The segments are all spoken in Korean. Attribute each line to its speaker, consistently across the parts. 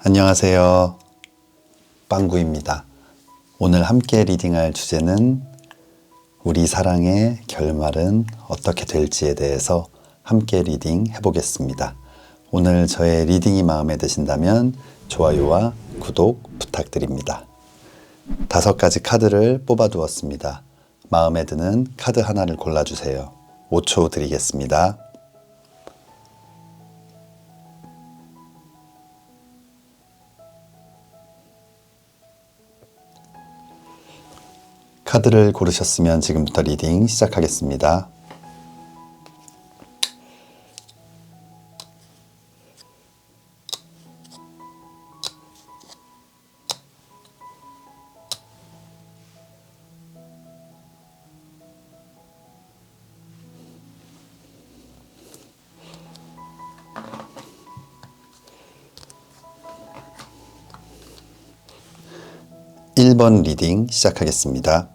Speaker 1: 안녕하세요. 빵구입니다. 오늘 함께 리딩할 주제는 우리 사랑의 결말은 어떻게 될지에 대해서 함께 리딩 해보겠습니다. 오늘 저의 리딩이 마음에 드신다면 좋아요와 구독 부탁드립니다. 5가지 카드를 뽑아 두었습니다. 마음에 드는 카드 하나를 골라주세요. 5초 드리겠습니다. 카드를 고르셨으면 지금부터 리딩 시작하겠습니다. (1번) 리딩 시작하겠습니다.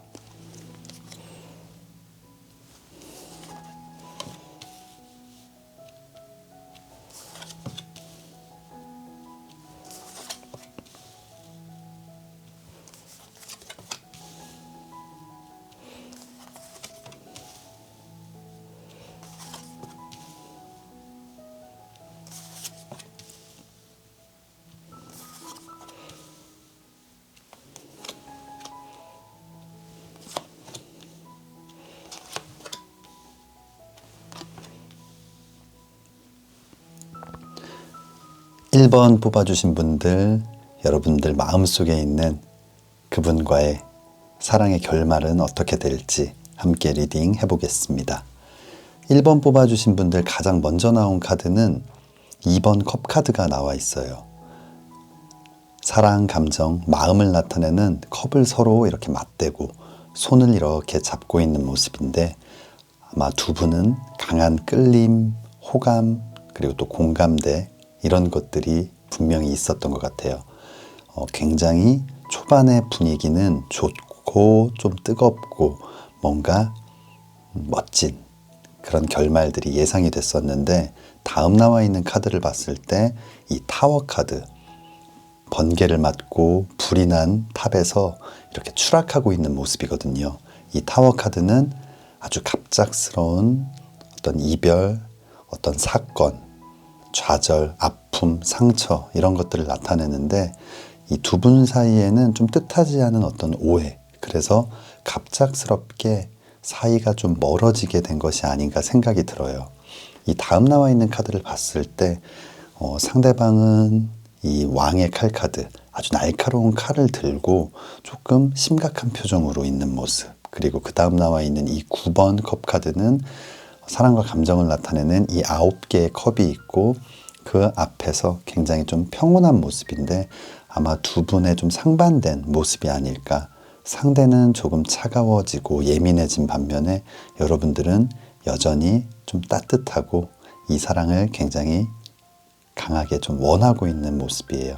Speaker 1: 1번 뽑아주신 분들, 여러분들 마음속에 있는 그분과의 사랑의 결말은 어떻게 될지 함께 리딩 해보겠습니다. 1번 뽑아주신 분들 가장 먼저 나온 카드는 2번 컵 카드가 나와 있어요. 사랑, 감정, 마음을 나타내는 컵을 서로 이렇게 맞대고 손을 이렇게 잡고 있는 모습인데, 아마 두 분은 강한 끌림, 호감, 그리고 또 공감대, 이런 것들이 분명히 있었던 것 같아요. 굉장히 초반의 분위기는 좋고 좀 뜨겁고 뭔가 멋진 그런 결말들이 예상이 됐었는데, 다음 나와 있는 카드를 봤을 때 이 타워 카드, 번개를 맞고 불이 난 탑에서 이렇게 추락하고 있는 모습이거든요. 이 타워 카드는 아주 갑작스러운 어떤 이별, 어떤 사건, 좌절, 아픔, 상처, 이런 것들을 나타내는데, 이 두 분 사이에는 좀 뜻하지 않은 어떤 오해, 그래서 갑작스럽게 사이가 좀 멀어지게 된 것이 아닌가 생각이 들어요. 이 다음 나와 있는 카드를 봤을 때 상대방은 이 왕의 칼 카드, 아주 날카로운 칼을 들고 조금 심각한 표정으로 있는 모습, 그리고 그 다음 나와 있는 이 9번 컵 카드는 사랑과 감정을 나타내는 이 9개의 컵이 있고, 그 앞에서 굉장히 좀 평온한 모습인데, 아마 두 분의 좀 상반된 모습이 아닐까. 상대는 조금 차가워지고 예민해진 반면에 여러분들은 여전히 좀 따뜻하고 이 사랑을 굉장히 강하게 좀 원하고 있는 모습이에요.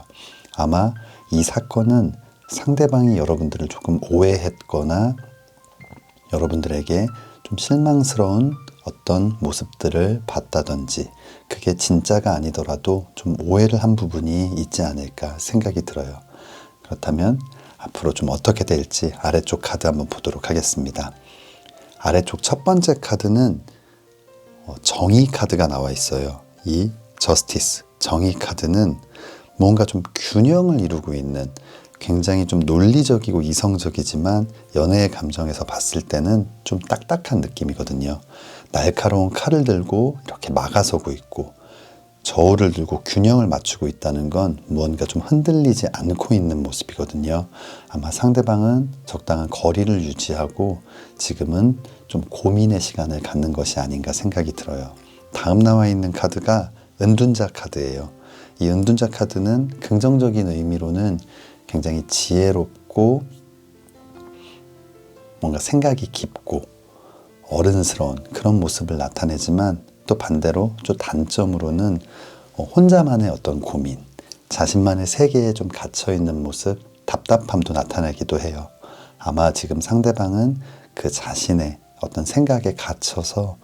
Speaker 1: 아마 이 사건은 상대방이 여러분들을 조금 오해했거나 여러분들에게 좀 실망스러운 어떤 모습들을 봤다든지, 그게 진짜가 아니더라도 좀 오해를 한 부분이 있지 않을까 생각이 들어요. 그렇다면 앞으로 좀 어떻게 될지 아래쪽 카드 한번 보도록 하겠습니다. 아래쪽 첫 번째 카드는 정의 카드가 나와 있어요. 이 저스티스, 정의 카드는 뭔가 좀 균형을 이루고 있는, 굉장히 좀 논리적이고 이성적이지만 연애의 감정에서 봤을 때는 좀 딱딱한 느낌이거든요. 날카로운 칼을 들고 이렇게 막아서고 있고, 저울을 들고 균형을 맞추고 있다는 건 무언가 좀 흔들리지 않고 있는 모습이거든요. 아마 상대방은 적당한 거리를 유지하고 지금은 좀 고민의 시간을 갖는 것이 아닌가 생각이 들어요. 다음 나와 있는 카드가 은둔자 카드예요. 이 은둔자 카드는 긍정적인 의미로는 굉장히 지혜롭고 뭔가 생각이 깊고 어른스러운 그런 모습을 나타내지만, 또 반대로 좀 단점으로는 혼자만의 어떤 고민, 자신만의 세계에 좀 갇혀있는 모습, 답답함도 나타내기도 해요. 아마 지금 상대방은 그 자신의 어떤 생각에 갇혀서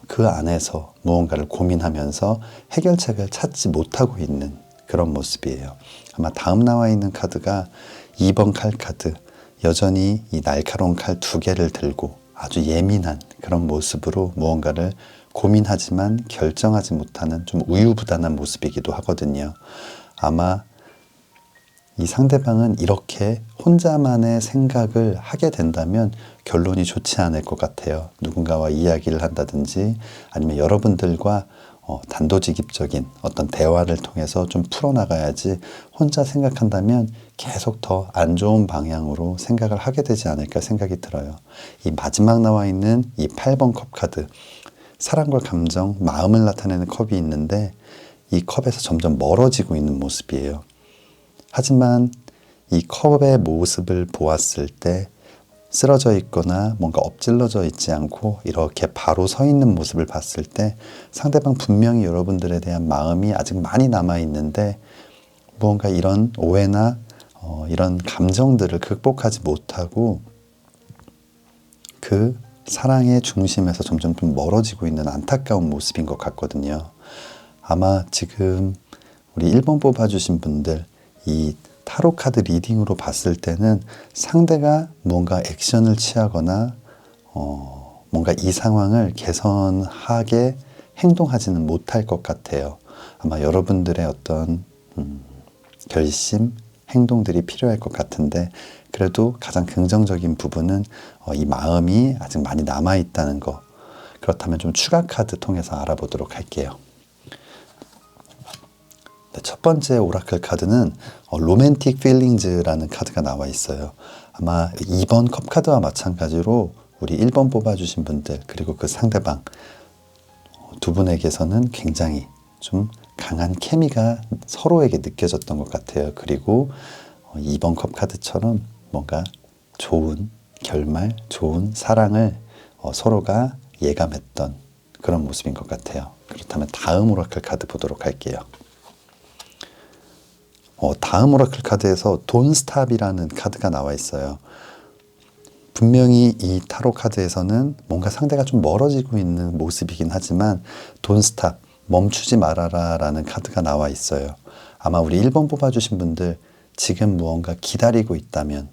Speaker 1: 그 안에서 무언가를 고민하면서 해결책을 찾지 못하고 있는 그런 모습이에요. 아마 다음 나와 있는 카드가 2번 칼 카드. 여전히 이 날카로운 칼 2개를 들고 아주 예민한 그런 모습으로 무언가를 고민하지만 결정하지 못하는 좀 우유부단한 모습이기도 하거든요. 아마 이 상대방은 이렇게 혼자만의 생각을 하게 된다면 결론이 좋지 않을 것 같아요. 누군가와 이야기를 한다든지 아니면 여러분들과 단도직입적인 어떤 대화를 통해서 좀 풀어나가야지 혼자 생각한다면 계속 더 안 좋은 방향으로 생각을 하게 되지 않을까 생각이 들어요. 이 마지막 나와 있는 이 8번 컵 카드, 사랑과 감정, 마음을 나타내는 컵이 있는데 이 컵에서 점점 멀어지고 있는 모습이에요. 하지만 이 컵의 모습을 보았을 때 쓰러져 있거나 뭔가 엎질러져 있지 않고 이렇게 바로 서 있는 모습을 봤을 때 상대방 분명히 여러분들에 대한 마음이 아직 많이 남아 있는데 무언가 이런 오해나 이런 감정들을 극복하지 못하고 그 사랑의 중심에서 점점 좀 멀어지고 있는 안타까운 모습인 것 같거든요. 아마 지금 우리 1번 뽑아주신 분들 이 타로 카드 리딩으로 봤을 때는 상대가 뭔가 액션을 취하거나 뭔가 이 상황을 개선하게 행동하지는 못할 것 같아요. 아마 여러분들의 어떤 결심, 행동들이 필요할 것 같은데 그래도 가장 긍정적인 부분은 이 마음이 아직 많이 남아있다는 거. 그렇다면 좀 추가 카드 통해서 알아보도록 할게요. 첫 번째 오라클 카드는 로맨틱 필링즈라는 카드가 나와 있어요. 아마 2번 컵 카드와 마찬가지로 우리 1번 뽑아주신 분들 그리고 그 상대방 두 분에게서는 굉장히 좀 강한 케미가 서로에게 느껴졌던 것 같아요. 그리고 2번 컵 카드처럼 뭔가 좋은 결말, 좋은 사랑을 서로가 예감했던 그런 모습인 것 같아요. 그렇다면 다음 오라클 카드 보도록 할게요. 다음 오라클 카드에서 Don't Stop이라는 카드가 나와 있어요. 분명히 이 타로 카드에서는 뭔가 상대가 좀 멀어지고 있는 모습이긴 하지만 Don't Stop, 멈추지 말아라 라는 카드가 나와 있어요. 아마 우리 1번 뽑아주신 분들 지금 무언가 기다리고 있다면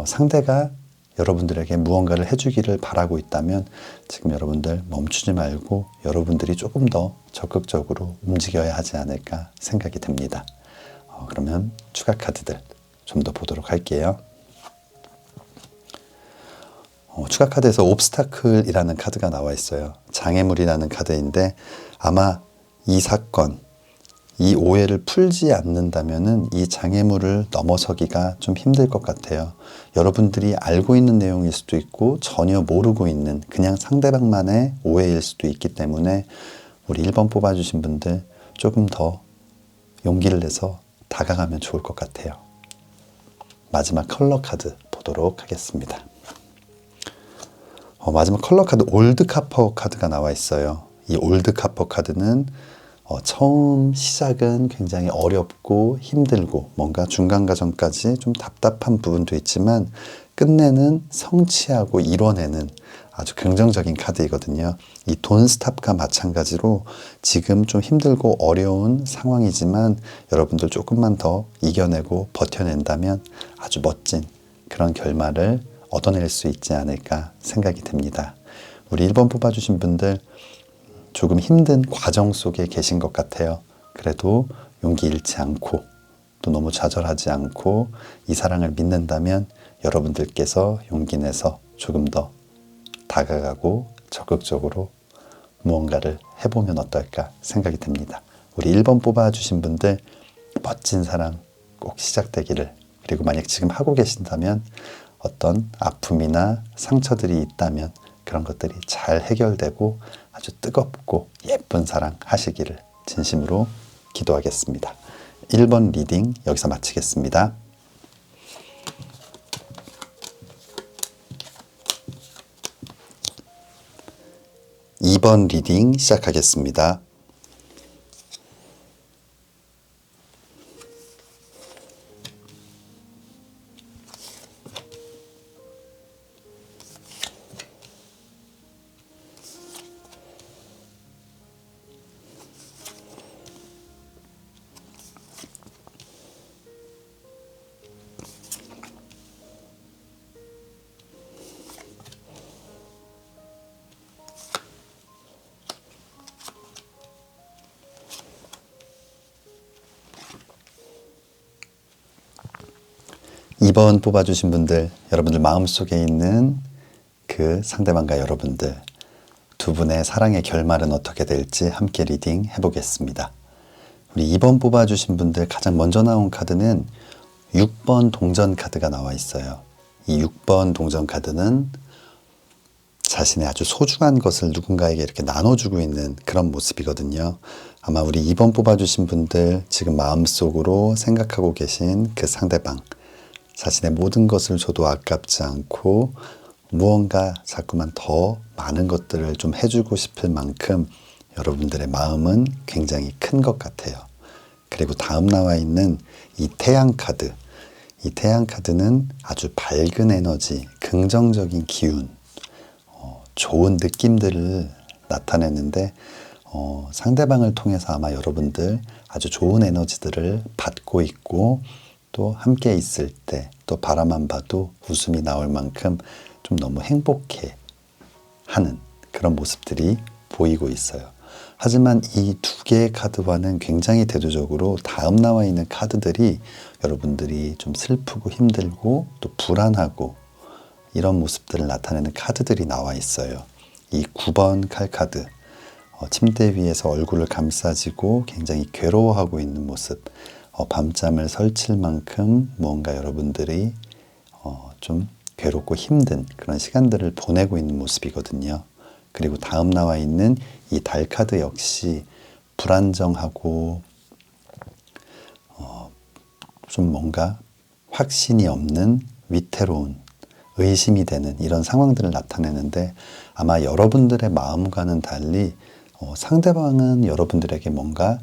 Speaker 1: 상대가 여러분들에게 무언가를 해주기를 바라고 있다면 지금 여러분들 멈추지 말고 여러분들이 조금 더 적극적으로 움직여야 하지 않을까 생각이 듭니다. 그러면 추가 카드들 좀 더 보도록 할게요. 추가 카드에서 옵스타클이라는 카드가 나와 있어요. 장애물이라는 카드인데 아마 이 사건, 이 오해를 풀지 않는다면은 이 장애물을 넘어서기가 좀 힘들 것 같아요. 여러분들이 알고 있는 내용일 수도 있고 전혀 모르고 있는 그냥 상대방만의 오해일 수도 있기 때문에 우리 1번 뽑아주신 분들 조금 더 용기를 내서 다가가면 좋을 것 같아요. 마지막 컬러 카드 보도록 하겠습니다. 마지막 컬러 카드 올드카퍼 카드가 나와 있어요. 이 올드카퍼 카드는 처음 시작은 굉장히 어렵고 힘들고 뭔가 중간 과정까지 좀 답답한 부분도 있지만 끝내는 성취하고 이뤄내는 아주 긍정적인 카드이거든요. 이 돈스탑과 마찬가지로 지금 좀 힘들고 어려운 상황이지만 여러분들 조금만 더 이겨내고 버텨낸다면 아주 멋진 그런 결말을 얻어낼 수 있지 않을까 생각이 듭니다. 우리 1번 뽑아주신 분들 조금 힘든 과정 속에 계신 것 같아요. 그래도 용기 잃지 않고 또 너무 좌절하지 않고 이 사랑을 믿는다면 여러분들께서 용기 내서 조금 더 다가가고 적극적으로 무언가를 해보면 어떨까 생각이 듭니다. 우리 1번 뽑아주신 분들 멋진 사랑 꼭 시작되기를, 그리고 만약 지금 하고 계신다면 어떤 아픔이나 상처들이 있다면 그런 것들이 잘 해결되고 아주 뜨겁고 예쁜 사랑 하시기를 진심으로 기도하겠습니다. 1번 리딩 여기서 마치겠습니다. 2번 리딩 시작하겠습니다. 2번 뽑아주신 분들, 여러분들 마음속에 있는 그 상대방과 여러분들 두 분의 사랑의 결말은 어떻게 될지 함께 리딩 해보겠습니다. 우리 2번 뽑아주신 분들 가장 먼저 나온 카드는 6번 동전 카드가 나와 있어요. 이 6번 동전 카드는 자신의 아주 소중한 것을 누군가에게 이렇게 나눠주고 있는 그런 모습이거든요. 아마 우리 2번 뽑아주신 분들 지금 마음속으로 생각하고 계신 그 상대방, 자신의 모든 것을 줘도 아깝지 않고 무언가 자꾸만 더 많은 것들을 좀 해주고 싶을 만큼 여러분들의 마음은 굉장히 큰 것 같아요. 그리고 다음 나와 있는 이 태양 카드, 이 태양 카드는 아주 밝은 에너지, 긍정적인 기운, 좋은 느낌들을 나타내는데 상대방을 통해서 아마 여러분들 아주 좋은 에너지들을 받고 있고 또 함께 있을 때 또 바라만 봐도 웃음이 나올 만큼 좀 너무 행복해 하는 그런 모습들이 보이고 있어요. 하지만 이 두 개의 카드와는 굉장히 대조적으로 다음 나와 있는 카드들이 여러분들이 좀 슬프고 힘들고 또 불안하고 이런 모습들을 나타내는 카드들이 나와 있어요. 이 9번 칼카드, 침대 위에서 얼굴을 감싸지고 굉장히 괴로워하고 있는 모습, 밤잠을 설칠 만큼 무언가 여러분들이 좀 괴롭고 힘든 그런 시간들을 보내고 있는 모습이거든요. 그리고 다음 나와 있는 이 달 카드 역시 불안정하고 좀 뭔가 확신이 없는 위태로운 의심이 되는 이런 상황들을 나타내는데 아마 여러분들의 마음과는 달리 상대방은 여러분들에게 뭔가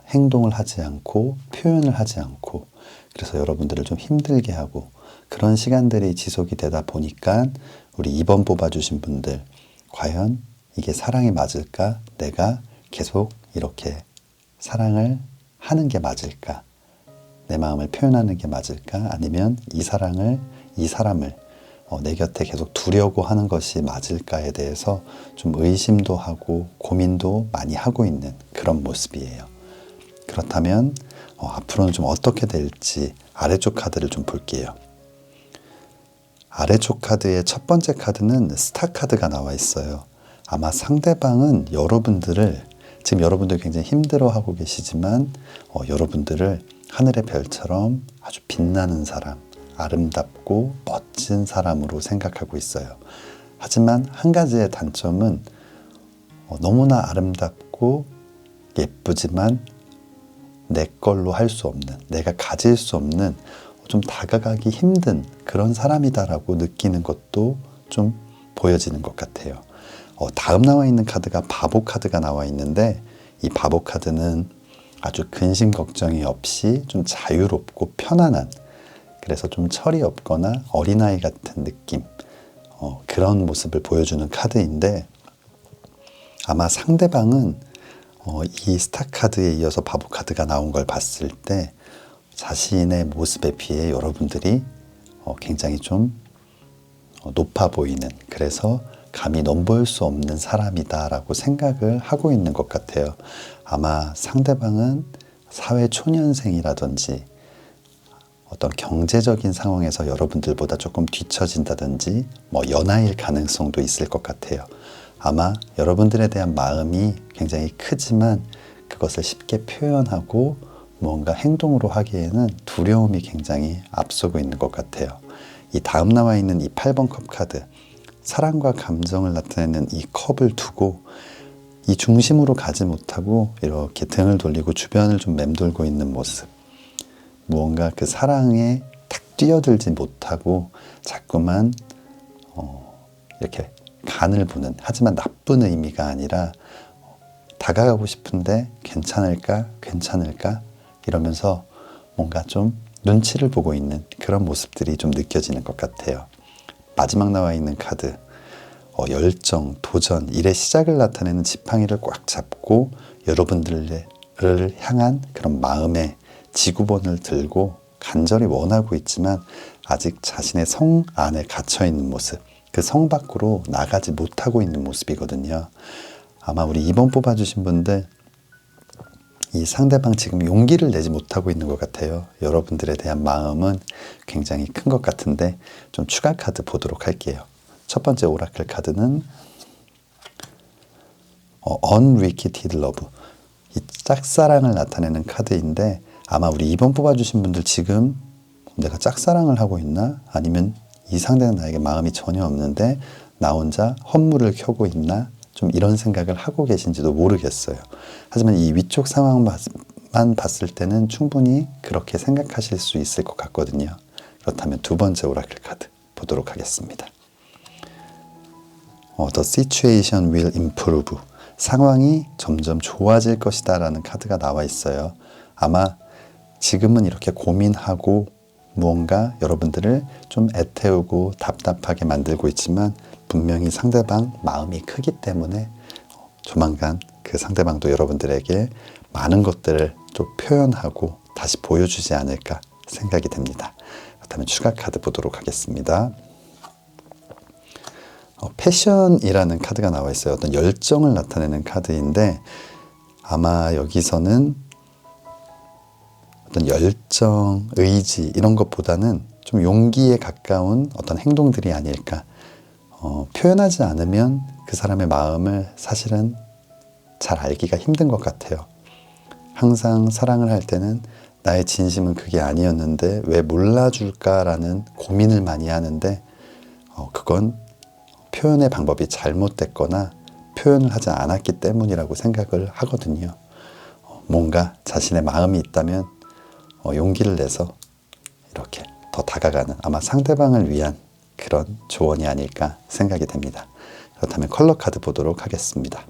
Speaker 1: 행동을 하지 않고 표현을 하지 않고 그래서 여러분들을 좀 힘들게 하고 그런 시간들이 지속이 되다 보니까 우리 2번 뽑아주신 분들 과연 이게 사랑이 맞을까? 내가 계속 이렇게 사랑을 하는 게 맞을까? 내 마음을 표현하는 게 맞을까? 아니면 이 사람을 내 곁에 계속 두려고 하는 것이 맞을까에 대해서 좀 의심도 하고 고민도 많이 하고 있는 그런 모습이에요. 그렇다면 앞으로는 좀 어떻게 될지 아래쪽 카드를 좀 볼게요. 아래쪽 카드의 첫 번째 카드는 스타 카드가 나와 있어요. 아마 상대방은 지금 여러분들 굉장히 힘들어하고 계시지만 여러분들을 하늘의 별처럼 아주 빛나는 사람, 아름답고 멋진 사람으로 생각하고 있어요. 하지만 한 가지의 단점은 너무나 아름답고 예쁘지만 내 걸로 할 수 없는, 내가 가질 수 없는 좀 다가가기 힘든 그런 사람이다라고 느끼는 것도 좀 보여지는 것 같아요. 다음 나와 있는 카드가 바보 카드가 나와 있는데 이 바보 카드는 아주 근심 걱정이 없이 좀 자유롭고 편안한 그래서 좀 철이 없거나 어린아이 같은 느낌 그런 모습을 보여주는 카드인데 아마 상대방은 이 스타 카드에 이어서 바보 카드가 나온 걸 봤을 때 자신의 모습에 비해 여러분들이 굉장히 좀 높아 보이는 그래서 감히 넘볼 수 없는 사람이다라고 생각을 하고 있는 것 같아요. 아마 상대방은 사회 초년생이라든지 어떤 경제적인 상황에서 여러분들보다 조금 뒤처진다든지 연하일 가능성도 있을 것 같아요. 아마 여러분들에 대한 마음이 굉장히 크지만 그것을 쉽게 표현하고 뭔가 행동으로 하기에는 두려움이 굉장히 앞서고 있는 것 같아요. 이 다음 나와 있는 이 8번 컵 카드, 사랑과 감정을 나타내는 이 컵을 두고 이 중심으로 가지 못하고 이렇게 등을 돌리고 주변을 좀 맴돌고 있는 모습, 무언가 그 사랑에 탁 뛰어들지 못하고 자꾸만 이렇게 간을 보는, 하지만 나쁜 의미가 아니라 다가가고 싶은데 괜찮을까 이러면서 뭔가 좀 눈치를 보고 있는 그런 모습들이 좀 느껴지는 것 같아요. 마지막 나와 있는 카드, 열정, 도전, 일의 시작을 나타내는 지팡이를 꽉 잡고 여러분들을 향한 그런 마음의 지구본을 들고 간절히 원하고 있지만 아직 자신의 성 안에 갇혀 있는 모습, 그 성 밖으로 나가지 못하고 있는 모습이거든요. 아마 우리 2번 뽑아주신 분들 이 상대방 지금 용기를 내지 못하고 있는 것 같아요. 여러분들에 대한 마음은 굉장히 큰 것 같은데 좀 추가 카드 보도록 할게요. 첫 번째 오라클 카드는 Unrequited Love, 이 짝사랑을 나타내는 카드인데 아마 우리 2번 뽑아주신 분들 지금 내가 짝사랑을 하고 있나? 아니면 이 상대는 나에게 마음이 전혀 없는데 나 혼자 헛물을 켜고 있나? 좀 이런 생각을 하고 계신지도 모르겠어요. 하지만 이 위쪽 상황만 봤을 때는 충분히 그렇게 생각하실 수 있을 것 같거든요. 그렇다면 두 번째 오라클 카드 보도록 하겠습니다. The situation will improve. 상황이 점점 좋아질 것이다 라는 카드가 나와 있어요. 아마 지금은 이렇게 고민하고 무언가 여러분들을 좀 애태우고 답답하게 만들고 있지만 분명히 상대방 마음이 크기 때문에 조만간 그 상대방도 여러분들에게 많은 것들을 좀 표현하고 다시 보여주지 않을까 생각이 됩니다. 그렇다면 추가 카드 보도록 하겠습니다. 패션이라는 카드가 나와 있어요. 어떤 열정을 나타내는 카드인데 아마 여기서는 어떤 열정, 의지 이런 것보다는 좀 용기에 가까운 어떤 행동들이 아닐까. 표현하지 않으면 그 사람의 마음을 사실은 잘 알기가 힘든 것 같아요. 항상 사랑을 할 때는 나의 진심은 그게 아니었는데 왜 몰라줄까라는 고민을 많이 하는데 그건 표현의 방법이 잘못됐거나 표현을 하지 않았기 때문이라고 생각을 하거든요. 뭔가 자신의 마음이 있다면 용기를 내서 이렇게 더 다가가는 아마 상대방을 위한 그런 조언이 아닐까 생각이 됩니다. 그렇다면 컬러 카드 보도록 하겠습니다.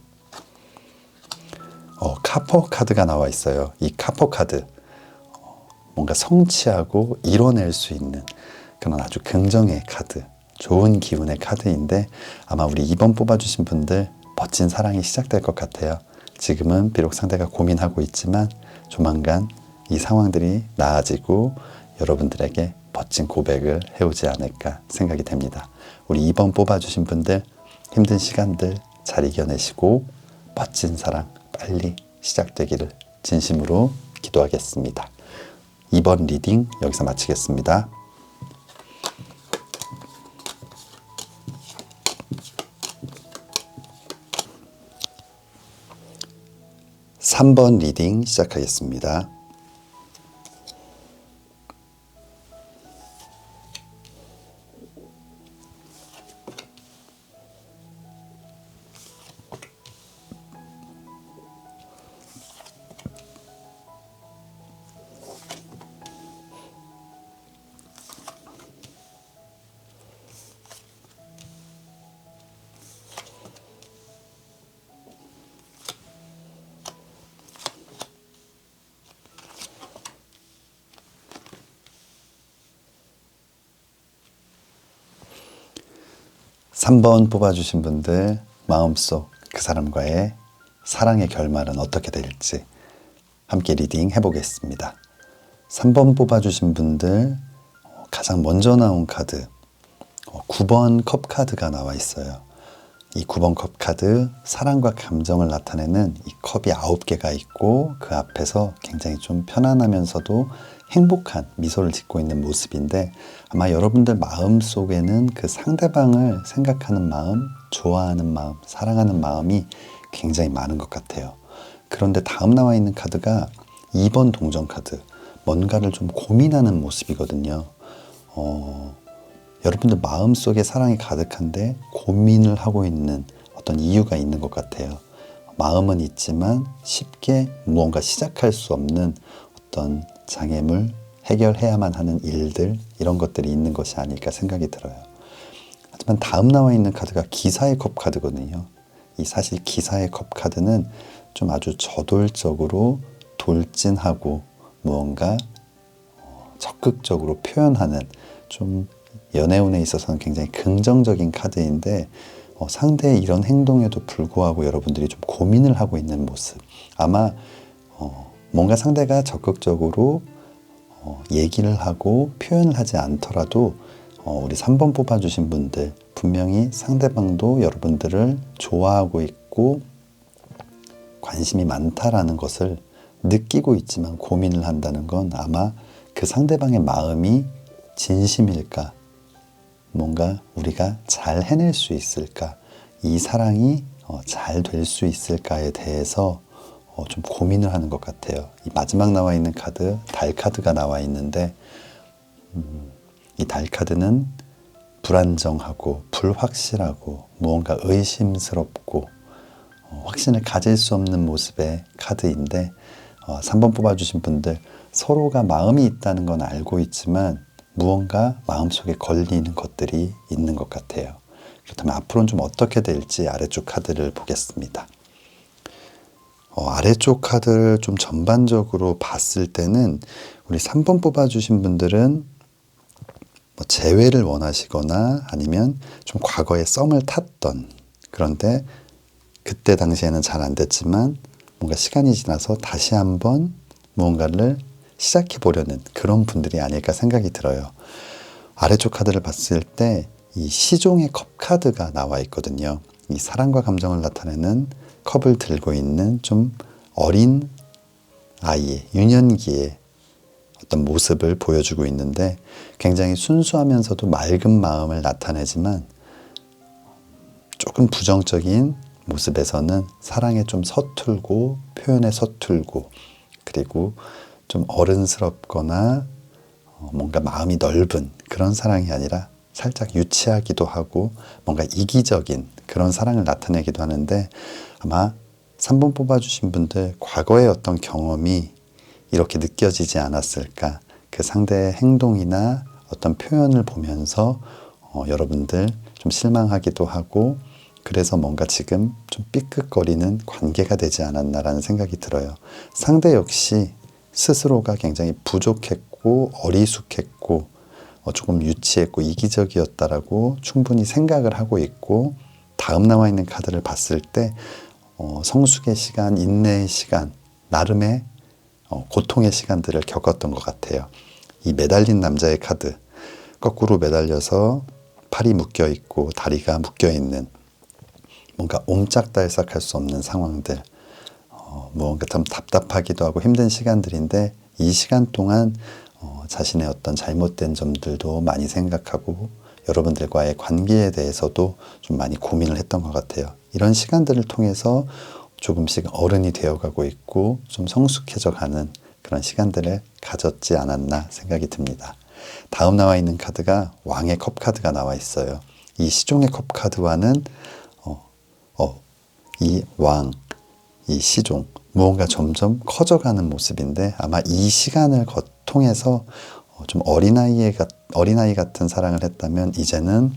Speaker 1: 카퍼 카드가 나와 있어요. 이 카퍼 카드 뭔가 성취하고 이뤄낼 수 있는 그런 아주 긍정의 카드, 좋은 기운의 카드인데 아마 우리 2번 뽑아주신 분들 멋진 사랑이 시작될 것 같아요. 지금은 비록 상대가 고민하고 있지만 조만간 이 상황들이 나아지고 여러분들에게 멋진 고백을 해오지 않을까 생각이 됩니다. 우리 2번 뽑아주신 분들 힘든 시간들 잘 이겨내시고 멋진 사랑 빨리 시작되기를 진심으로 기도하겠습니다. 2번 리딩 여기서 마치겠습니다. 3번 리딩 시작하겠습니다. 삼 번 뽑아주신 분들 마음속 그 사람과의 사랑의 결말은 어떻게 될지 함께 리딩 해보겠습니다. 3번 뽑아주신 분들 가장 먼저 나온 카드 9번 컵 카드가 나와 있어요. 이 9번 컵 카드 사랑과 감정을 나타내는 이 컵이 9개가 있고 그 앞에서 굉장히 좀 편안하면서도 행복한 미소를 짓고 있는 모습인데 아마 여러분들 마음속에는 그 상대방을 생각하는 마음, 좋아하는 마음, 사랑하는 마음이 굉장히 많은 것 같아요. 그런데 다음 나와 있는 카드가 2번 동전 카드, 뭔가를 좀 고민하는 모습이거든요. 여러분들 마음속에 사랑이 가득한데 고민을 하고 있는 어떤 이유가 있는 것 같아요. 마음은 있지만 쉽게 무언가 시작할 수 없는 어떤 장애물, 해결해야만 하는 일들 이런 것들이 있는 것이 아닐까 생각이 들어요. 하지만 다음 나와 있는 카드가 기사의 컵 카드거든요. 이 사실 기사의 컵 카드는 좀 아주 저돌적으로 돌진하고 무언가 적극적으로 표현하는 좀 연애운에 있어서는 굉장히 긍정적인 카드인데 상대의 이런 행동에도 불구하고 여러분들이 좀 고민을 하고 있는 모습 아마 뭔가 상대가 적극적으로 얘기를 하고 표현을 하지 않더라도 우리 3번 뽑아주신 분들 분명히 상대방도 여러분들을 좋아하고 있고 관심이 많다라는 것을 느끼고 있지만 고민을 한다는 건 아마 그 상대방의 마음이 진심일까? 뭔가 우리가 잘 해낼 수 있을까? 이 사랑이 잘 될 수 있을까에 대해서 좀 고민을 하는 것 같아요. 이 마지막 나와 있는 카드, 달 카드가 나와 있는데 이 달 카드는 불안정하고 불확실하고 무언가 의심스럽고 확신을 가질 수 없는 모습의 카드인데 3번 뽑아주신 분들 서로가 마음이 있다는 건 알고 있지만 무언가 마음속에 걸리는 것들이 있는 것 같아요. 그렇다면 앞으로는 좀 어떻게 될지 아래쪽 카드를 보겠습니다. 아래쪽 카드를 좀 전반적으로 봤을 때는 우리 3번 뽑아주신 분들은 뭐 재회를 원하시거나 아니면 좀 과거에 썸을 탔던, 그런데 그때 당시에는 잘 안 됐지만 뭔가 시간이 지나서 다시 한번 무언가를 시작해 보려는 그런 분들이 아닐까 생각이 들어요. 아래쪽 카드를 봤을 때 이 시종의 컵 카드가 나와 있거든요. 이 사랑과 감정을 나타내는 컵을 들고 있는 좀 어린 아이의 유년기의 어떤 모습을 보여주고 있는데 굉장히 순수하면서도 맑은 마음을 나타내지만 조금 부정적인 모습에서는 사랑에 좀 서툴고 표현에 서툴고 그리고 좀 어른스럽거나 뭔가 마음이 넓은 그런 사랑이 아니라 살짝 유치하기도 하고 뭔가 이기적인 그런 사랑을 나타내기도 하는데 아마 3번 뽑아주신 분들 과거의 어떤 경험이 이렇게 느껴지지 않았을까. 그 상대의 행동이나 어떤 표현을 보면서 여러분들 좀 실망하기도 하고 그래서 뭔가 지금 좀 삐끗거리는 관계가 되지 않았나라는 생각이 들어요. 상대 역시 스스로가 굉장히 부족했고 어리숙했고 조금 유치했고 이기적이었다라고 충분히 생각을 하고 있고 다음 나와 있는 카드를 봤을 때 성숙의 시간, 인내의 시간, 나름의 고통의 시간들을 겪었던 것 같아요. 이 매달린 남자의 카드, 거꾸로 매달려서 팔이 묶여 있고 다리가 묶여 있는 뭔가 옴짝달싹할 수 없는 상황들, 무언가 좀 답답하기도 하고 힘든 시간들인데 이 시간 동안 자신의 어떤 잘못된 점들도 많이 생각하고 여러분들과의 관계에 대해서도 좀 많이 고민을 했던 것 같아요. 이런 시간들을 통해서 조금씩 어른이 되어가고 있고 좀 성숙해져 가는 그런 시간들을 가졌지 않았나 생각이 듭니다. 다음 나와 있는 카드가 왕의 컵 카드가 나와 있어요. 이 시종의 컵 카드와는 이 왕, 이 시종 무언가 점점 커져가는 모습인데 아마 이 시간을 통해서 좀 어린아이 같은 사랑을 했다면 이제는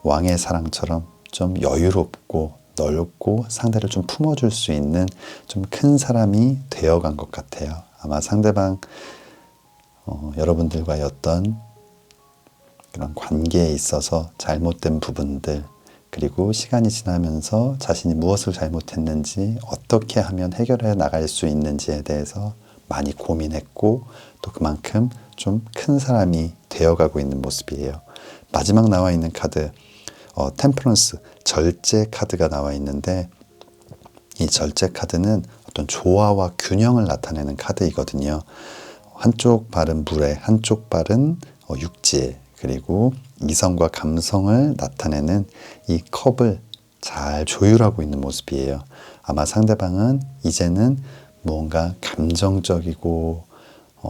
Speaker 1: 왕의 사랑처럼 좀 여유롭고 넓고 상대를 좀 품어줄 수 있는 좀 큰 사람이 되어간 것 같아요. 아마 상대방 여러분들과의 어떤 그런 관계에 있어서 잘못된 부분들 그리고 시간이 지나면서 자신이 무엇을 잘못했는지 어떻게 하면 해결해 나갈 수 있는지에 대해서 많이 고민했고 또 그만큼 좀 큰 사람이 되어가고 있는 모습이에요. 마지막 나와 있는 카드 템퍼런스, 절제 카드가 나와 있는데 이 절제 카드는 어떤 조화와 균형을 나타내는 카드이거든요. 한쪽 발은 물에 한쪽 발은 육지에 그리고 이성과 감성을 나타내는 이 컵을 잘 조율하고 있는 모습이에요. 아마 상대방은 이제는 무언가 감정적이고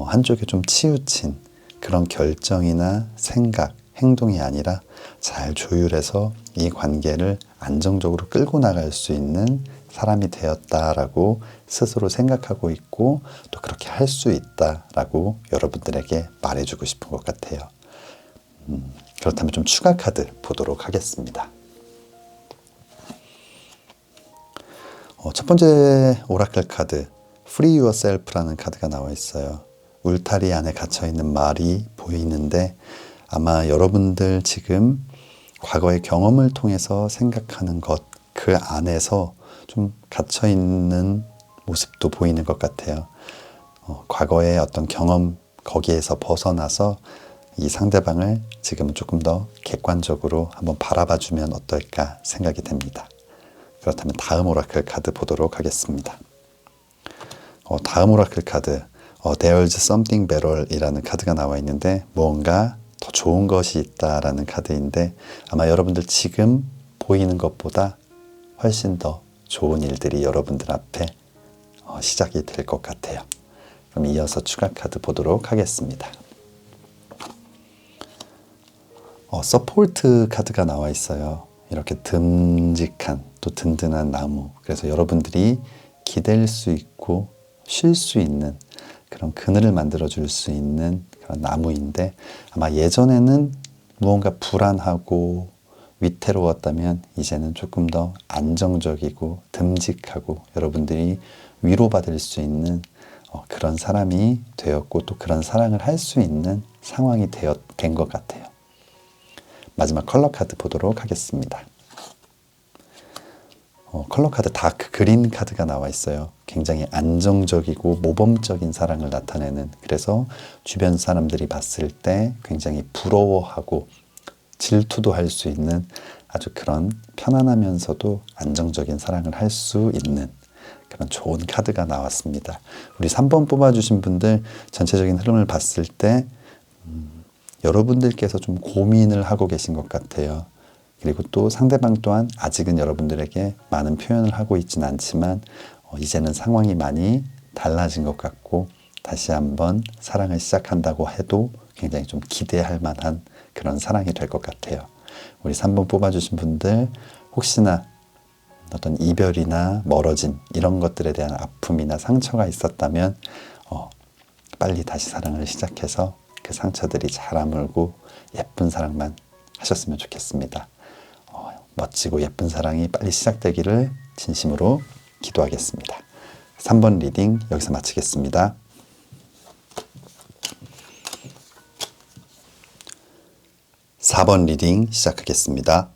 Speaker 1: 한쪽에 좀 치우친 그런 결정이나 생각, 행동이 아니라 잘 조율해서 이 관계를 안정적으로 끌고 나갈 수 있는 사람이 되었다라고 스스로 생각하고 있고 또 그렇게 할 수 있다라고 여러분들에게 말해주고 싶은 것 같아요. 그렇다면 좀 추가 카드 보도록 하겠습니다. 첫 번째 오라클 카드 Free Yourself라는 카드가 나와 있어요. 울타리 안에 갇혀있는 말이 보이는데 아마 여러분들 지금 과거의 경험을 통해서 생각하는 것, 그 안에서 좀 갇혀있는 모습도 보이는 것 같아요. 과거의 어떤 경험 거기에서 벗어나서 이 상대방을 지금 조금 더 객관적으로 한번 바라봐주면 어떨까 생각이 됩니다. 그렇다면 다음 오라클 카드 보도록 하겠습니다. 다음 오라클 카드 There's something better 이라는 카드가 나와 있는데 무언가 더 좋은 것이 있다라는 카드인데 아마 여러분들 지금 보이는 것보다 훨씬 더 좋은 일들이 여러분들 앞에 시작이 될 것 같아요. 그럼 이어서 추가 카드 보도록 하겠습니다. 서포트 카드가 나와 있어요. 이렇게 듬직한 또 든든한 나무. 그래서 여러분들이 기댈 수 있고 쉴 수 있는 그런 그늘을 만들어 줄 수 있는 그런 나무인데 아마 예전에는 무언가 불안하고 위태로웠다면 이제는 조금 더 안정적이고 듬직하고 여러분들이 위로받을 수 있는 그런 사람이 되었고 또 그런 사랑을 할 수 있는 상황이 된 것 같아요. 마지막 컬러 카드 보도록 하겠습니다. 컬러 카드 다크 그린 카드가 나와 있어요. 굉장히 안정적이고 모범적인 사랑을 나타내는, 그래서 주변 사람들이 봤을 때 굉장히 부러워하고 질투도 할 수 있는 아주 그런 편안하면서도 안정적인 사랑을 할 수 있는 그런 좋은 카드가 나왔습니다. 우리 3번 뽑아주신 분들 전체적인 흐름을 봤을 때 여러분들께서 좀 고민을 하고 계신 것 같아요. 그리고 또 상대방 또한 아직은 여러분들에게 많은 표현을 하고 있지는 않지만 이제는 상황이 많이 달라진 것 같고 다시 한번 사랑을 시작한다고 해도 굉장히 좀 기대할 만한 그런 사랑이 될 것 같아요. 우리 3번 뽑아주신 분들 혹시나 어떤 이별이나 멀어짐 이런 것들에 대한 아픔이나 상처가 있었다면 빨리 다시 사랑을 시작해서 그 상처들이 잘 아물고 예쁜 사랑만 하셨으면 좋겠습니다. 멋지고 예쁜 사랑이 빨리 시작되기를 진심으로 기도하겠습니다. 3번 리딩 여기서 마치겠습니다. 4번 리딩 시작하겠습니다.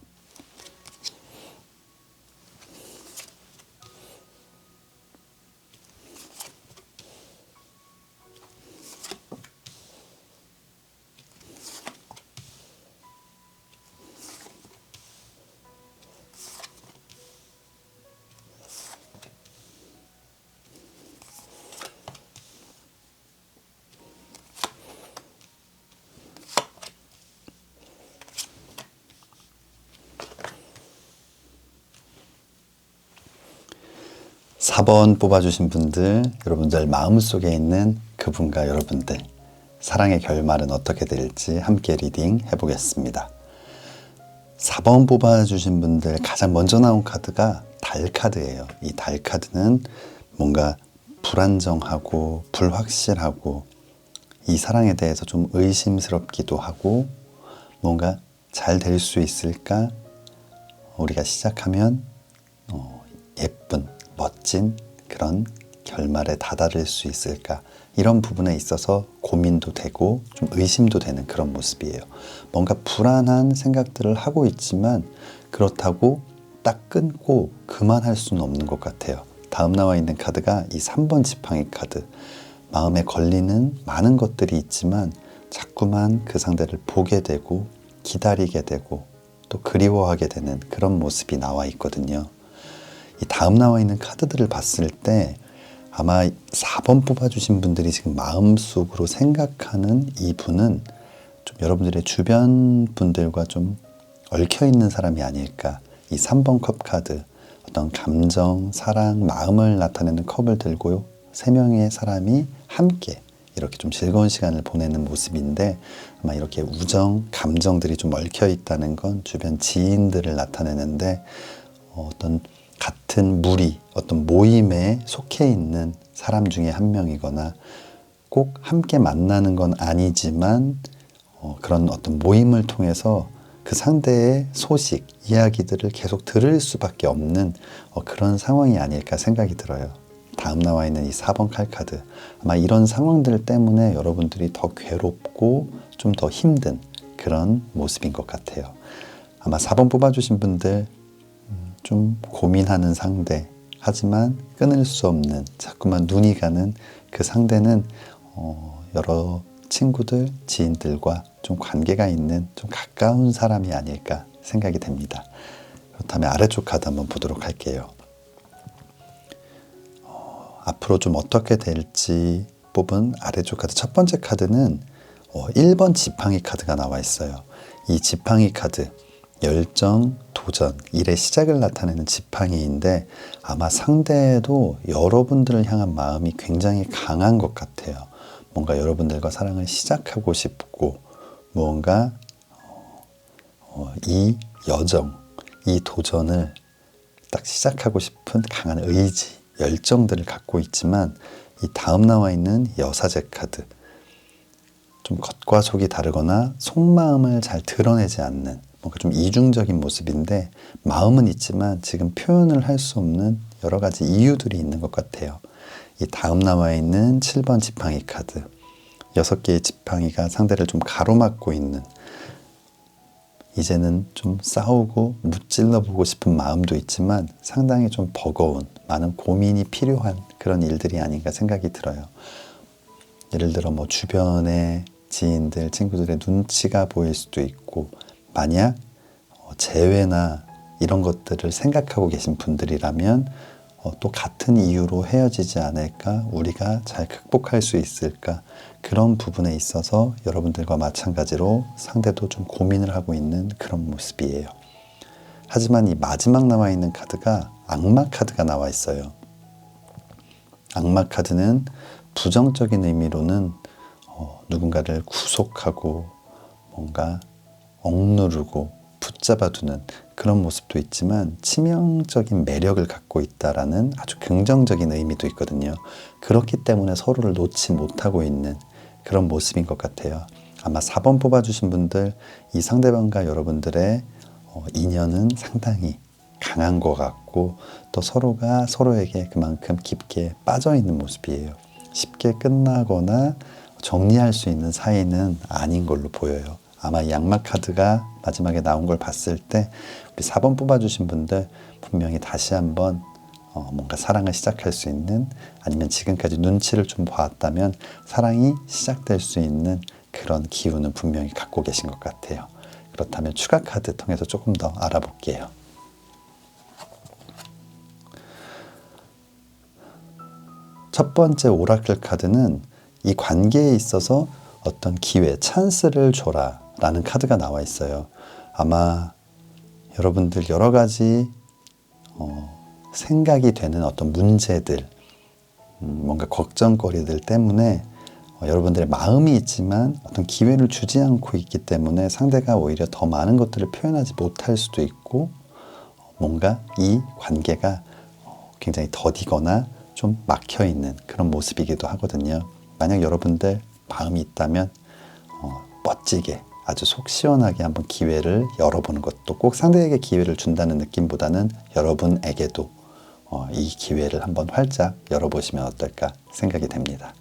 Speaker 1: 사 번 뽑아주신 분들, 여러분들 마음속에 있는 그분과 여러분들 사랑의 결말은 어떻게 될지 함께 리딩 해보겠습니다. 4번 뽑아주신 분들 가장 먼저 나온 카드가 달 카드예요. 이 달 카드는 뭔가 불안정하고 불확실하고 이 사랑에 대해서 좀 의심스럽기도 하고 뭔가 잘 될 수 있을까? 우리가 시작하면 예쁜 멋진 그런 결말에 다다를 수 있을까? 이런 부분에 있어서 고민도 되고 좀 의심도 되는 그런 모습이에요. 뭔가 불안한 생각들을 하고 있지만 그렇다고 딱 끊고 그만할 수는 없는 것 같아요. 다음 나와 있는 카드가 이 3번 지팡이 카드. 마음에 걸리는 많은 것들이 있지만 자꾸만 그 상대를 보게 되고 기다리게 되고 또 그리워하게 되는 그런 모습이 나와 있거든요. 이 다음 나와 있는 카드들을 봤을 때 아마 4번 뽑아주신 분들이 지금 마음속으로 생각하는 이 분은 좀 여러분들의 주변 분들과 좀 얽혀있는 사람이 아닐까. 이 3번 컵 카드, 어떤 감정, 사랑, 마음을 나타내는 컵을 들고요. 3명의 사람이 함께 이렇게 좀 즐거운 시간을 보내는 모습인데 아마 이렇게 우정, 감정들이 좀 얽혀있다는 건 주변 지인들을 나타내는데 어떤 같은 무리, 어떤 모임에 속해 있는 사람 중에 한 명이거나 꼭 함께 만나는 건 아니지만 그런 어떤 모임을 통해서 그 상대의 소식, 이야기들을 계속 들을 수밖에 없는 그런 상황이 아닐까 생각이 들어요. 다음 나와 있는 이 4번 칼카드. 아마 이런 상황들 때문에 여러분들이 더 괴롭고 좀 더 힘든 그런 모습인 것 같아요. 아마 4번 뽑아주신 분들 좀 고민하는 상대, 하지만 끊을 수 없는 자꾸만 눈이 가는 그 상대는 여러 친구들, 지인들과 좀 관계가 있는 좀 가까운 사람이 아닐까 생각이 됩니다. 그렇다면 아래쪽 카드 한번 보도록 할게요. 앞으로 좀 어떻게 될지 뽑은 아래쪽 카드 첫 번째 카드는 1번 지팡이 카드가 나와 있어요. 이 지팡이 카드 열정, 도전, 일의 시작을 나타내는 지팡이인데 아마 상대도 여러분들을 향한 마음이 굉장히 강한 것 같아요. 뭔가 여러분들과 사랑을 시작하고 싶고 무언가 이 여정, 이 도전을 딱 시작하고 싶은 강한 의지, 열정들을 갖고 있지만 이 다음 나와 있는 여사제 카드 좀 겉과 속이 다르거나 속마음을 잘 드러내지 않는 뭔가 좀 이중적인 모습인데 마음은 있지만 지금 표현을 할 수 없는 여러 가지 이유들이 있는 것 같아요. 이 다음 나와 있는 7번 지팡이 카드 6개의 지팡이가 상대를 좀 가로막고 있는 이제는 좀 싸우고 무찔러 보고 싶은 마음도 있지만 상당히 좀 버거운 많은 고민이 필요한 그런 일들이 아닌가 생각이 들어요. 예를 들어 뭐 주변의 지인들, 친구들의 눈치가 보일 수도 있고 만약 재회나 이런 것들을 생각하고 계신 분들이라면 또 같은 이유로 헤어지지 않을까? 우리가 잘 극복할 수 있을까? 그런 부분에 있어서 여러분들과 마찬가지로 상대도 좀 고민을 하고 있는 그런 모습이에요. 하지만 이 마지막 나와 있는 카드가 악마 카드가 나와 있어요. 악마 카드는 부정적인 의미로는 누군가를 구속하고 뭔가 억누르고 붙잡아두는 그런 모습도 있지만 치명적인 매력을 갖고 있다라는 아주 긍정적인 의미도 있거든요. 그렇기 때문에 서로를 놓지 못하고 있는 그런 모습인 것 같아요. 아마 4번 뽑아주신 분들 이 상대방과 여러분들의 인연은 상당히 강한 것 같고 또 서로가 서로에게 그만큼 깊게 빠져있는 모습이에요. 쉽게 끝나거나 정리할 수 있는 사이는 아닌 걸로 보여요. 아마 이 악마 카드가 마지막에 나온 걸 봤을 때 우리 4번 뽑아주신 분들 분명히 다시 한번 뭔가 사랑을 시작할 수 있는 아니면 지금까지 눈치를 좀 보았다면 사랑이 시작될 수 있는 그런 기운은 분명히 갖고 계신 것 같아요. 그렇다면 추가 카드 통해서 조금 더 알아볼게요. 첫 번째 오라클 카드는 이 관계에 있어서 어떤 기회, 찬스를 줘라 라는 카드가 나와 있어요. 아마 여러분들 여러 가지 생각이 되는 어떤 문제들, 뭔가 걱정거리들 때문에 여러분들의 마음이 있지만 어떤 기회를 주지 않고 있기 때문에 상대가 오히려 더 많은 것들을 표현하지 못할 수도 있고 뭔가 이 관계가 굉장히 더디거나 좀 막혀있는 그런 모습이기도 하거든요. 만약 여러분들 마음이 있다면 멋지게 아주 속 시원하게 한번 기회를 열어보는 것도 꼭 상대에게 기회를 준다는 느낌보다는 여러분에게도 이 기회를 한번 활짝 열어보시면 어떨까 생각이 됩니다.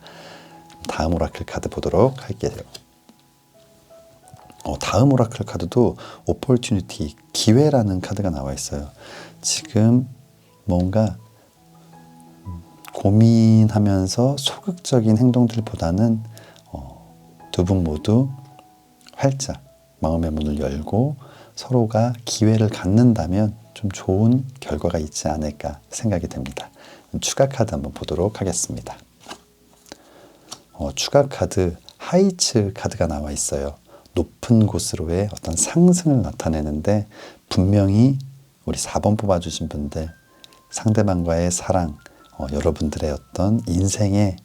Speaker 1: 다음 오라클 카드 보도록 할게요. 다음 오라클 카드도 opportunity, 기회라는 카드가 나와 있어요. 지금 뭔가 고민하면서 소극적인 행동들보다는 두 분 모두 활짝 마음의 문을 열고 서로가 기회를 갖는다면 좀 좋은 결과가 있지 않을까 생각이 됩니다. 추가 카드 한번 보도록 하겠습니다. 추가 카드 하이츠 카드가 나와 있어요. 높은 곳으로의 어떤 상승을 나타내는데 분명히 우리 4번 뽑아주신 분들 상대방과의 사랑, 여러분들의 어떤 인생의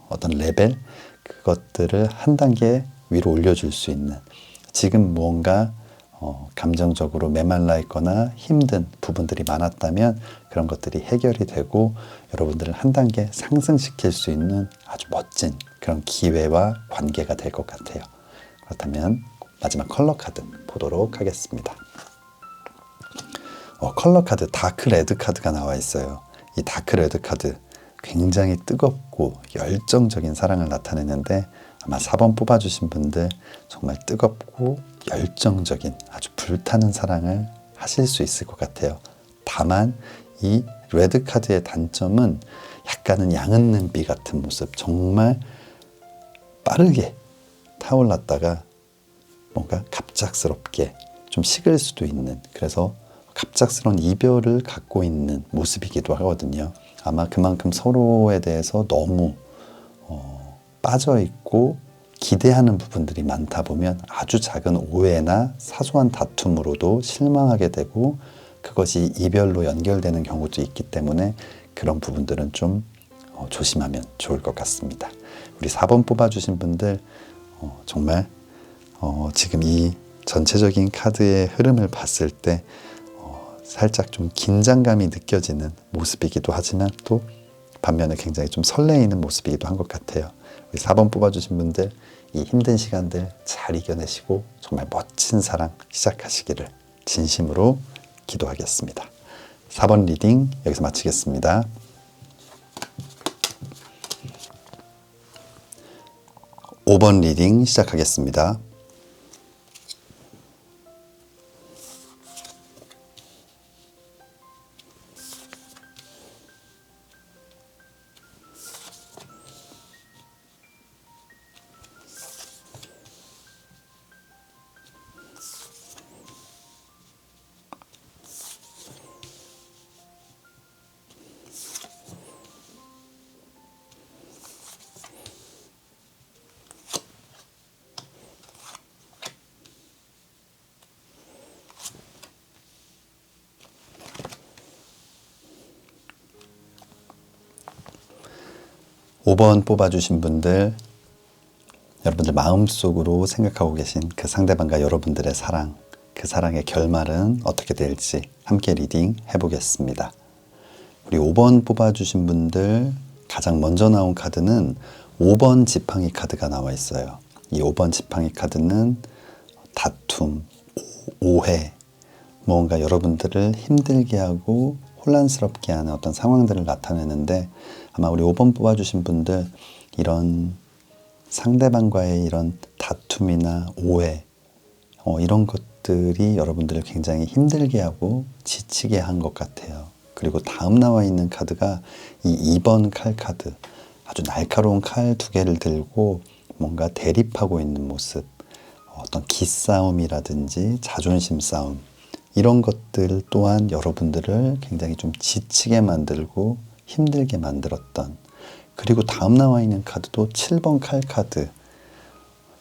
Speaker 1: 어떤 레벨 그것들을 한 단계 위로 올려줄 수 있는 지금 무언가 감정적으로 메말라 있거나 힘든 부분들이 많았다면 그런 것들이 해결이 되고 여러분들을 한 단계 상승시킬 수 있는 아주 멋진 그런 기회와 관계가 될 것 같아요. 그렇다면 마지막 컬러 카드 보도록 하겠습니다. 컬러 카드 다크 레드 카드가 나와 있어요. 이 다크 레드 카드 굉장히 뜨겁고 열정적인 사랑을 나타내는데 아마 4번 뽑아주신 분들 정말 뜨겁고 열정적인 아주 불타는 사랑을 하실 수 있을 것 같아요. 다만 이 레드 카드의 단점은 약간은 양은 비 같은 모습, 정말 빠르게 타올랐다가 뭔가 갑작스럽게 좀 식을 수도 있는, 그래서 갑작스러운 이별을 갖고 있는 모습이기도 하거든요. 아마 그만큼 서로에 대해서 너무 빠져 있고 기대하는 부분들이 많다 보면 아주 작은 오해나 사소한 다툼으로도 실망하게 되고 그것이 이별로 연결되는 경우도 있기 때문에 그런 부분들은 좀 조심하면 좋을 것 같습니다. 우리 4번 뽑아주신 분들 정말 지금 이 전체적인 카드의 흐름을 봤을 때 살짝 좀 긴장감이 느껴지는 모습이기도 하지만 또 반면에 굉장히 좀 설레이는 모습이기도 한 것 같아요. 우리 4번 뽑아주신 분들 이 힘든 시간들 잘 이겨내시고 정말 멋진 사랑 시작하시기를 진심으로 기도하겠습니다. 4번 리딩 여기서 마치겠습니다. 5번 리딩 시작하겠습니다. 5번 뽑아주신 분들, 여러분들 마음속으로 생각하고 계신 그 상대방과 여러분들의 사랑, 그 사랑의 결말은 어떻게 될지 함께 리딩 해보겠습니다. 우리 5번 뽑아주신 분들 가장 먼저 나온 카드는 5번 지팡이 카드가 나와 있어요. 이 5번 지팡이 카드는 다툼, 오해, 뭔가 여러분들을 힘들게 하고 혼란스럽게 하는 어떤 상황들을 나타내는데 아마 우리 5번 뽑아주신 분들 이런 상대방과의 이런 다툼이나 오해 이런 것들이 여러분들을 굉장히 힘들게 하고 지치게 한 것 같아요. 그리고 다음 나와 있는 카드가 이 2번 칼 카드, 아주 날카로운 칼 2개를 들고 뭔가 대립하고 있는 모습, 어떤 기싸움이라든지 자존심 싸움 이런 것들 또한 여러분들을 굉장히 좀 지치게 만들고 힘들게 만들었던, 그리고 다음 나와 있는 카드도 7번 칼 카드.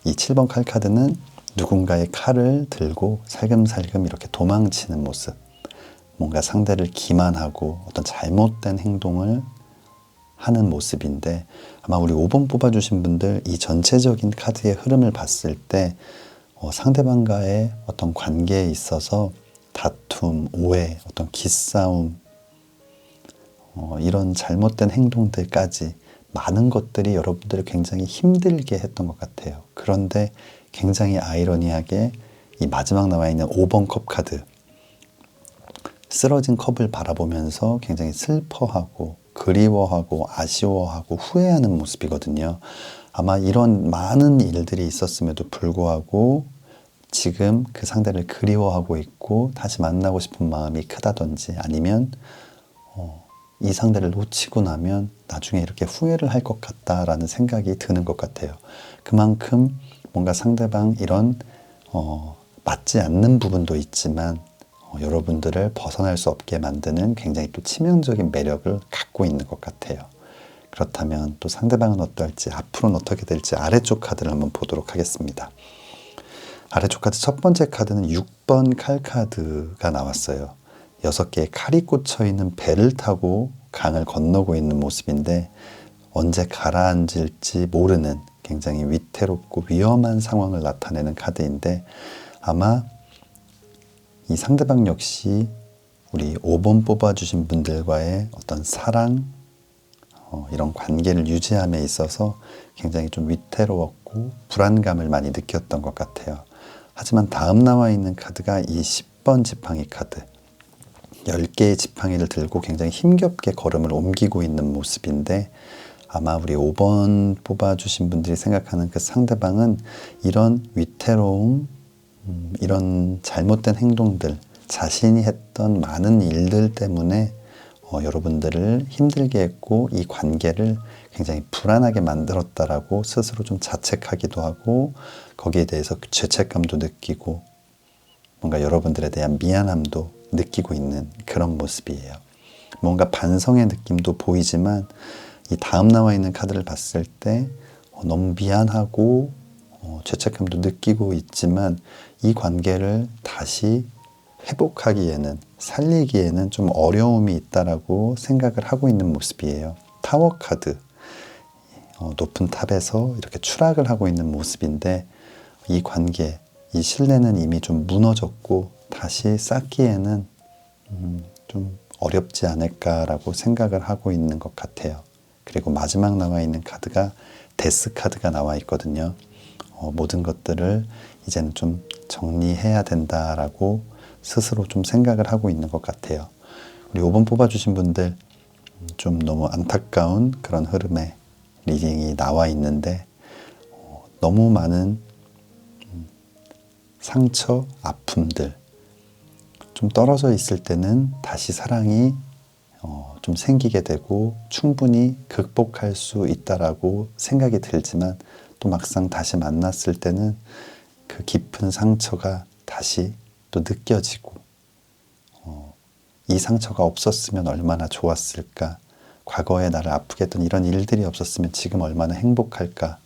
Speaker 1: 이 7번 칼 카드는 누군가의 칼을 들고 살금살금 이렇게 도망치는 모습, 뭔가 상대를 기만하고 어떤 잘못된 행동을 하는 모습인데 아마 우리 5번 뽑아주신 분들 이 전체적인 카드의 흐름을 봤을 때 상대방과의 어떤 관계에 있어서 다툼, 오해, 어떤 기싸움 이런 잘못된 행동들까지 많은 것들이 여러분들을 굉장히 힘들게 했던 것 같아요. 그런데 굉장히 아이러니하게 이 마지막 나와 있는 5번 컵 카드, 쓰러진 컵을 바라보면서 굉장히 슬퍼하고 그리워하고 아쉬워하고 후회하는 모습이거든요. 아마 이런 많은 일들이 있었음에도 불구하고 지금 그 상대를 그리워하고 있고 다시 만나고 싶은 마음이 크다든지 아니면 이 상대를 놓치고 나면 나중에 이렇게 후회를 할 것 같다라는 생각이 드는 것 같아요. 그만큼 뭔가 상대방 이런 맞지 않는 부분도 있지만 여러분들을 벗어날 수 없게 만드는 굉장히 또 치명적인 매력을 갖고 있는 것 같아요. 그렇다면 또 상대방은 어떨지, 앞으로는 어떻게 될지 아래쪽 카드를 한번 보도록 하겠습니다. 아래쪽 카드 첫 번째 카드는 6번 칼 카드가 나왔어요. 6개의 칼이 꽂혀 있는 배를 타고 강을 건너고 있는 모습인데 언제 가라앉을지 모르는 굉장히 위태롭고 위험한 상황을 나타내는 카드인데 아마 이 상대방 역시 우리 5번 뽑아주신 분들과의 어떤 사랑, 이런 관계를 유지함에 있어서 굉장히 좀 위태로웠고 불안감을 많이 느꼈던 것 같아요. 하지만 다음 나와 있는 카드가 이 10번 지팡이 카드, 10개의 지팡이를 들고 굉장히 힘겹게 걸음을 옮기고 있는 모습인데 아마 우리 5번 뽑아주신 분들이 생각하는 그 상대방은 이런 위태로움, 이런 잘못된 행동들, 자신이 했던 많은 일들 때문에 여러분들을 힘들게 했고 이 관계를 굉장히 불안하게 만들었다라고 스스로 좀 자책하기도 하고 거기에 대해서 죄책감도 느끼고 뭔가 여러분들에 대한 미안함도 느끼고 있는 그런 모습이에요. 뭔가 반성의 느낌도 보이지만 이 다음 나와 있는 카드를 봤을 때 너무 미안하고 죄책감도 느끼고 있지만 이 관계를 다시 회복하기에는, 살리기에는 좀 어려움이 있다라고 생각을 하고 있는 모습이에요. 타워 카드, 높은 탑에서 이렇게 추락을 하고 있는 모습인데 이 관계, 이 신뢰는 이미 좀 무너졌고 다시 쌓기에는 좀 어렵지 않을까라고 생각을 하고 있는 것 같아요. 그리고 마지막 나와 있는 카드가 데스 카드가 나와 있거든요. 모든 것들을 이제는 좀 정리해야 된다라고 스스로 좀 생각을 하고 있는 것 같아요. 우리 5번 뽑아주신 분들 좀 너무 안타까운 그런 흐름의 리딩이 나와 있는데 너무 많은 상처, 아픔들 좀 떨어져 있을 때는 다시 사랑이 좀 생기게 되고 충분히 극복할 수 있다라고 생각이 들지만 또 막상 다시 만났을 때는 그 깊은 상처가 다시 또 느껴지고 이 상처가 없었으면 얼마나 좋았을까, 과거에 나를 아프게 했던 이런 일들이 없었으면 지금 얼마나 행복할까,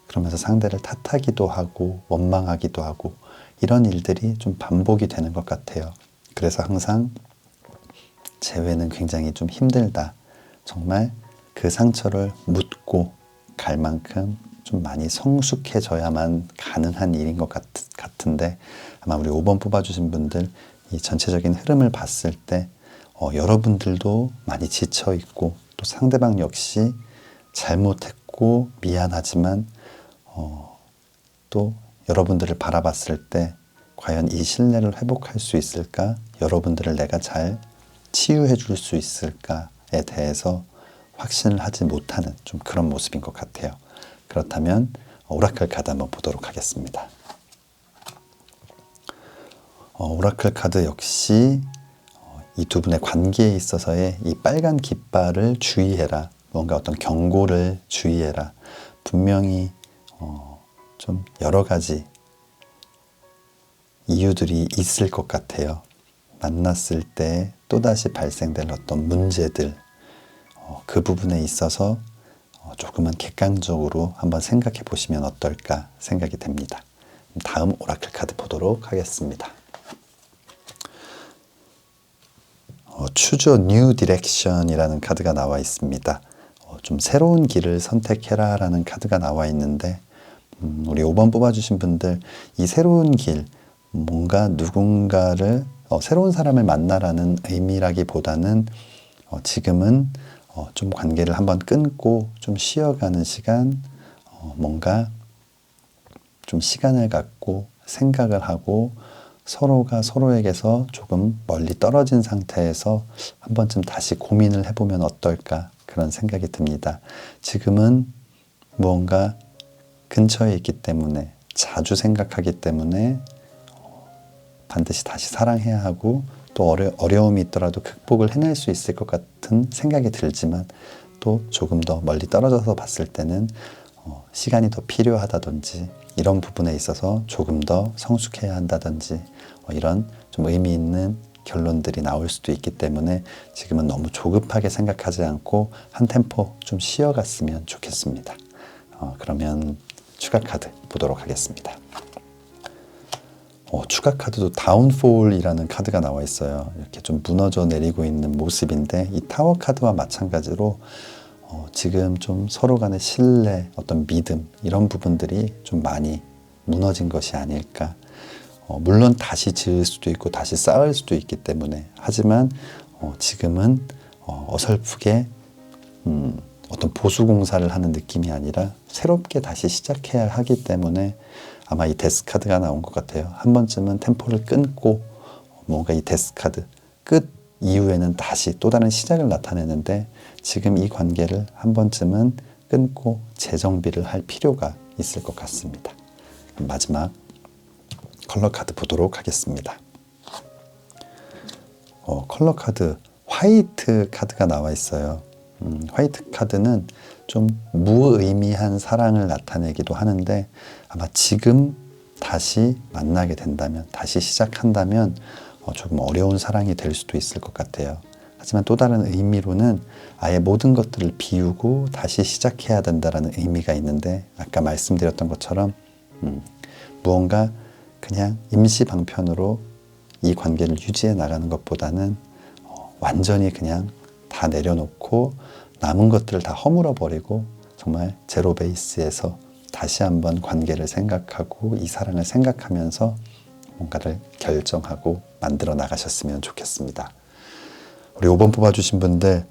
Speaker 1: 그러면서 상대를 탓하기도 하고 원망하기도 하고 이런 일들이 좀 반복이 되는 것 같아요. 그래서 항상 재회는 굉장히 좀 힘들다. 정말 그 상처를 묻고 갈 만큼 좀 많이 성숙해져야만 가능한 일인 것 같은데 아마 우리 5번 뽑아주신 분들 이 전체적인 흐름을 봤을 때 여러분들도 많이 지쳐있고 또 상대방 역시 잘못했고 미안하지만 또 여러분들을 바라봤을 때 과연 이 신뢰를 회복할 수 있을까? 여러분들을 내가 잘 치유해 줄 수 있을까에 대해서 확신을 하지 못하는 좀 그런 모습인 것 같아요. 그렇다면 오라클 카드 한번 보도록 하겠습니다. 오라클 카드 역시 이 두 분의 관계에 있어서의 이 빨간 깃발을 주의해라. 뭔가 어떤 경고를 주의해라. 분명히 좀 여러 가지 이유들이 있을 것 같아요. 만났을 때 또다시 발생될 어떤 문제들, 그 부분에 있어서 조금은 객관적으로 한번 생각해 보시면 어떨까 생각이 됩니다. 다음 오라클 카드 보도록 하겠습니다. Choose a New Direction이라는 카드가 나와 있습니다. 좀 새로운 길을 선택해라 라는 카드가 나와 있는데 우리 5번 뽑아주신 분들 이 새로운 길, 뭔가 누군가를 새로운 사람을 만나라는 의미라기보다는 지금은 좀 관계를 한번 끊고 좀 쉬어가는 시간, 뭔가 좀 시간을 갖고 생각을 하고 서로가 서로에게서 조금 멀리 떨어진 상태에서 한 번쯤 다시 고민을 해보면 어떨까 그런 생각이 듭니다. 지금은 무언가 근처에 있기 때문에 자주 생각하기 때문에 반드시 다시 사랑해야 하고 또 어려움이 있더라도 극복을 해낼 수 있을 것 같은 생각이 들지만 또 조금 더 멀리 떨어져서 봤을 때는 시간이 더 필요하다든지 이런 부분에 있어서 조금 더 성숙해야 한다든지 이런 좀 의미 있는 결론들이 나올 수도 있기 때문에 지금은 너무 조급하게 생각하지 않고 한 템포 좀 쉬어갔으면 좋겠습니다. 그러면 추가 카드 보도록 하겠습니다. 추가 카드도 다운폴이라는 카드가 나와 있어요. 이렇게 좀 무너져 내리고 있는 모습인데 이 타워 카드와 마찬가지로 지금 좀 서로 간의 신뢰, 어떤 믿음 이런 부분들이 좀 많이 무너진 것이 아닐까. 물론 다시 지을 수도 있고 다시 쌓을 수도 있기 때문에 하지만 지금은 어설프게 어떤 보수 공사를 하는 느낌이 아니라 새롭게 다시 시작해야 하기 때문에 아마 이 데스 카드가 나온 것 같아요. 한 번쯤은 템포를 끊고 뭔가 이 데스 카드 끝 이후에는 다시 또 다른 시작을 나타내는데 지금 이 관계를 한 번쯤은 끊고 재정비를 할 필요가 있을 것 같습니다. 마지막 컬러 카드 보도록 하겠습니다. 컬러 카드 화이트 카드가 나와 있어요. 화이트 카드는 좀 무의미한 사랑을 나타내기도 하는데 아마 지금 다시 만나게 된다면 다시 시작한다면 조금 어려운 사랑이 될 수도 있을 것 같아요. 하지만 또 다른 의미로는 아예 모든 것들을 비우고 다시 시작해야 된다는 의미가 있는데, 아까 말씀드렸던 것처럼 무언가 그냥 임시 방편으로 이 관계를 유지해 나가는 것보다는 완전히 그냥 다 내려놓고 남은 것들을 다 허물어 버리고 정말 제로 베이스에서 다시 한번 관계를 생각하고 이 사랑을 생각하면서 뭔가를 결정하고 만들어 나가셨으면 좋겠습니다. 우리 5번 뽑아주신 분들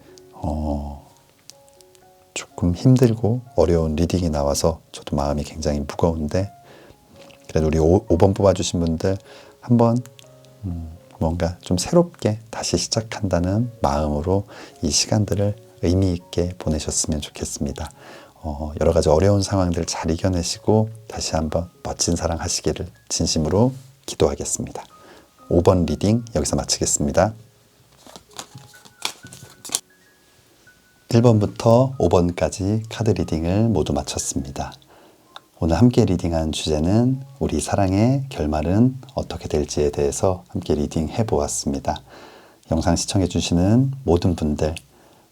Speaker 1: 조금 힘들고 어려운 리딩이 나와서 저도 마음이 굉장히 무거운데, 그래도 우리 5번 뽑아주신 분들 한번 뭔가 좀 새롭게 다시 시작한다는 마음으로 이 시간들을 의미 있게 보내셨으면 좋겠습니다. 여러 가지 어려운 상황들 잘 이겨내시고 다시 한번 멋진 사랑 하시기를 진심으로 기도하겠습니다. 5번 리딩 여기서 마치겠습니다. 1번부터 5번까지 카드 리딩을 모두 마쳤습니다. 오늘 함께 리딩한 주제는 우리 사랑의 결말은 어떻게 될지에 대해서 함께 리딩해 보았습니다. 영상 시청해 주시는 모든 분들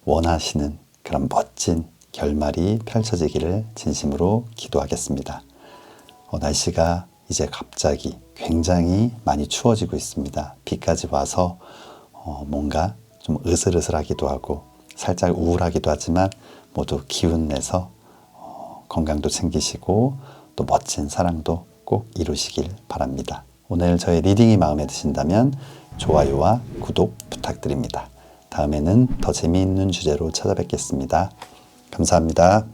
Speaker 1: 원하시는 그런 멋진 결말이 펼쳐지기를 진심으로 기도하겠습니다. 날씨가 이제 갑자기 굉장히 많이 추워지고 있습니다. 비까지 와서 뭔가 좀 으슬으슬하기도 하고 살짝 우울하기도 하지만 모두 기운 내서 건강도 챙기시고 또 멋진 사랑도 꼭 이루시길 바랍니다. 오늘 저의 리딩이 마음에 드신다면 좋아요와 구독 부탁드립니다. 다음에는 더 재미있는 주제로 찾아뵙겠습니다. 감사합니다.